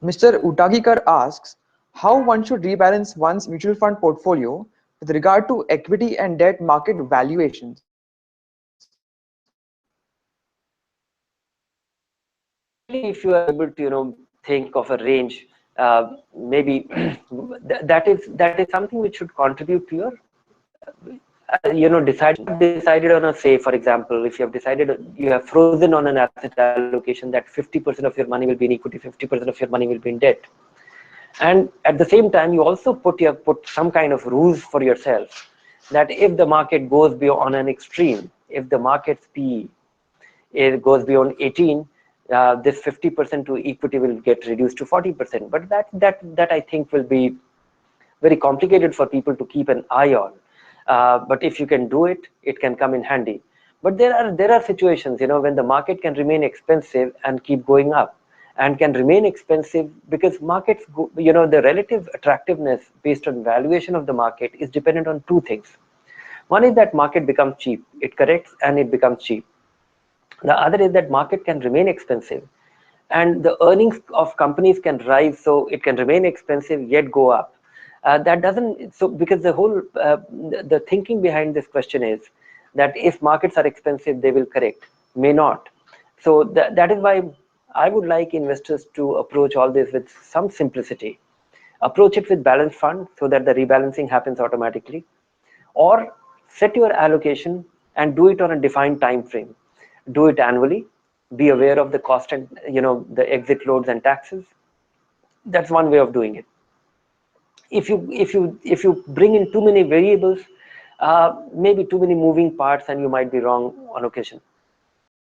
Mr. Utagikar asks how one should rebalance one's mutual fund portfolio with regard to equity and debt market valuations. Ideally, if you are able to, think of a range, maybe that is something which should contribute to your, decided on a, say, for example, if you have decided, you have frozen on an asset allocation that 50% of your money will be in equity, 50% of your money will be in debt, and at the same time you also put some kind of rules for yourself that if the market goes beyond an extreme, if the market's PE it goes beyond 18, this 50% to equity will get reduced to 40%. But that I think will be very complicated for people to keep an eye on. But if you can do it, it can come in handy. But there are situations, when the market can remain expensive and keep going up, and can remain expensive because markets go, the relative attractiveness based on valuation of the market is dependent on two things. One is that market becomes cheap, it corrects and it becomes cheap. The other is that market can remain expensive and the earnings of companies can rise, so it can remain expensive yet go up. That doesn't, so because the whole the thinking behind this question is that if markets are expensive they will correct, may not. So that is why I would like investors to approach all this with some simplicity. Approach it with balanced fund so that the rebalancing happens automatically, or set your allocation and do it on a defined time frame. Do it annually, be aware of the cost and the exit loads and taxes. That's one way of doing it. If you bring in too many variables, maybe too many moving parts, and you might be wrong on occasion.